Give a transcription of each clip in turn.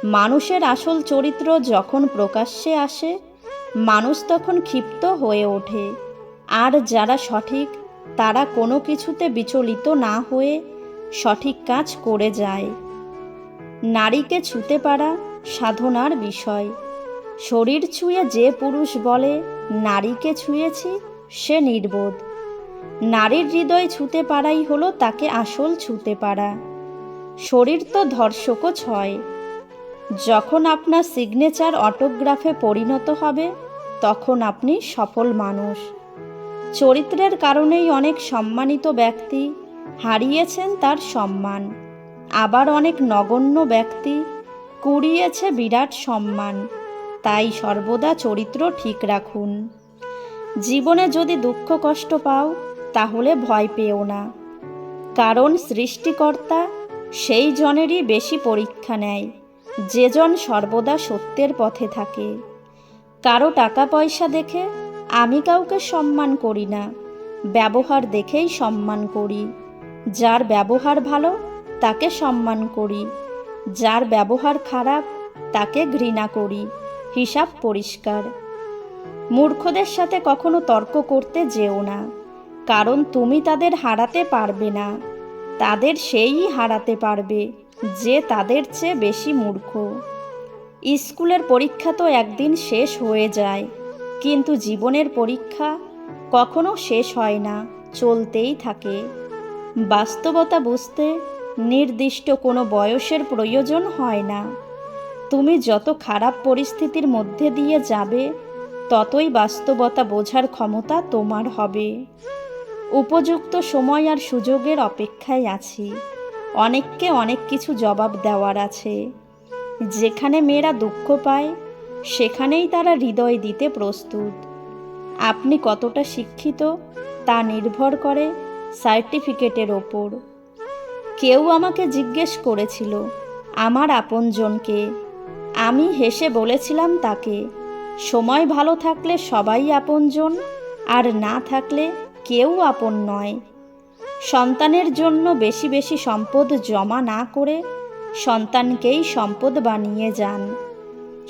মানুষের আসল চরিত্র যখন প্রকাশ্যে আসে, মানুষ তখন ক্ষিপ্ত হয়ে ওঠে। আর যারা সঠিক, তারা কোনো কিছুতে বিচলিত না হয়ে সঠিক কাজ করে যায়। নারীকে ছুঁতে পারা সাধনার বিষয়। শরীর ছুঁয়ে যে পুরুষ বলে নারীকে ছুঁয়েছি, সে নির্বোধ। নারীর হৃদয় ছুঁতে পারাই হলো তাকে আসল ছুঁতে পারা। শরীর তো ধর্ষকও ছয়। যখন আপনার সিগনেচার অটোগ্রাফে পরিণত হবে, তখন আপনি সফল মানুষ। চরিত্রের কারণেই অনেক সম্মানিত ব্যক্তি হারিয়েছেন তার সম্মান, আবার অনেক নগণ্য ব্যক্তি কুড়িয়েছে বিরাট সম্মান। তাই সর্বদা চরিত্র ঠিক রাখুন। জীবনে যদি দুঃখ কষ্ট পাও, তাহলে ভয় পেও না, কারণ সৃষ্টিকর্তা সেই জনেরই বেশি পরীক্ষা নেয় যে জন সর্বদা সত্যের পথে থাকে। কারো টাকা পয়সা দেখে আমি কাউকে সম্মান করি না, ব্যবহার দেখেই সম্মান করি। যার ব্যবহার ভালো তাকে সম্মান করি, যার ব্যবহার খারাপ তাকে ঘৃণা করি। হিসাব পরিষ্কার। মূর্খদের সাথে কখনো তর্ক করতে যেও না, কারণ তুমি তাদের হারাতে পারবে না। তাদের সেই হারাতে পারবে যে তাদের চেয়ে বেশি মূর্খ। স্কুলের পরীক্ষা তো একদিন শেষ হয়ে যায়, কিন্তু জীবনের পরীক্ষা কখনো শেষ হয় না, চলতেই থাকে। বাস্তবতা বুঝতে নির্দিষ্ট কোনো বয়সের প্রয়োজন হয় না। তুমি যত খারাপ পরিস্থিতির মধ্যে দিয়ে যাবে, ততই বাস্তবতা বোঝার ক্ষমতা তোমার হবে। উপযুক্ত সময় আর সুযোগের অপেক্ষায় আছি। অনেককে অনেক কিছু জবাব দেওয়ার আছে। যেখানে মেয়েরা দুঃখ পায়, সেখানেই তারা হৃদয় দিতে প্রস্তুত। আপনি কতটা শিক্ষিত তা নির্ভর করে সার্টিফিকেটের ওপর। কেউ আমাকে জিজ্ঞেস করেছিল আমার আপনজনকে। আমি হেসে বলেছিলাম তাকে, সময় ভালো থাকলে সবাই আপনজন, আর না থাকলে কেউ আপন নয়। সন্তানের জন্য বেশি বেশি সম্পদ জমা না করে সন্তানকেই সম্পদ বানিয়ে যান।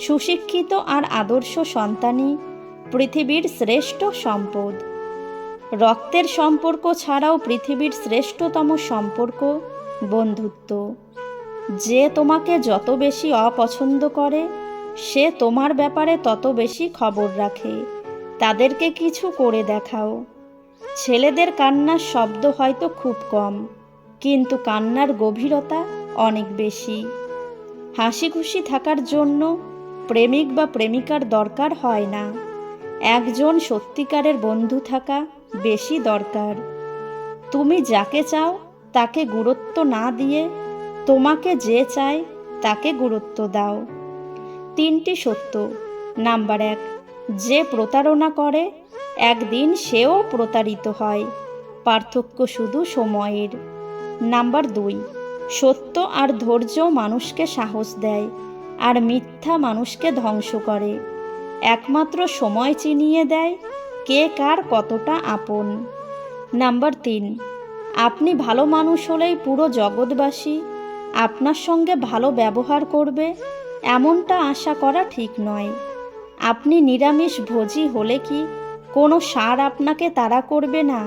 সুশিক্ষিত আর আদর্শ সন্তানই পৃথিবীর শ্রেষ্ঠ সম্পদ। রক্তের সম্পর্ক ছাড়াও পৃথিবীর শ্রেষ্ঠতম সম্পর্ক বন্ধুত্ব। যে তোমাকে যত বেশি অপছন্দ করে, সে তোমার ব্যাপারে তত বেশি খবর রাখে। তাদেরকে কিছু করে দেখাও। ছেলেদের কান্নার শব্দ হয়তো খুব কম, কিন্তু কান্নার গভীরতা অনেক বেশি। হাসি খুশি থাকার জন্য প্রেমিক বা প্রেমিকার দরকার হয় না, একজন সত্যিকারের বন্ধু থাকা বেশি দরকার। তুমি যাকে চাও তাকে গুরুত্ব না দিয়ে তোমাকে যে চায় তাকে গুরুত্ব দাও। 3টি সত্য। নাম্বার 1, যে প্রতারণা করে একদিন সেও প্রতারিত হয়, পার্থক্য শুধু সময়ের। নাম্বার 2, সত্য আর ধৈর্য মানুষকে সাহস দেয়, আর মিথ্যা মানুষকে ধ্বংস করে। একমাত্র সময় চিনিয়ে দেয় কে কার কতটা আপন। নাম্বার 3, আপনি ভালো মানুষ হলেই পুরো জগৎবাসী আপনার সঙ্গে ভালো ব্যবহার করবে, এমনটা আশা করা ঠিক নয়। আপনি নিরামিষ ভোজী হলে কি কোনো ষাঁড় আপনাকে তাড়া করবে না?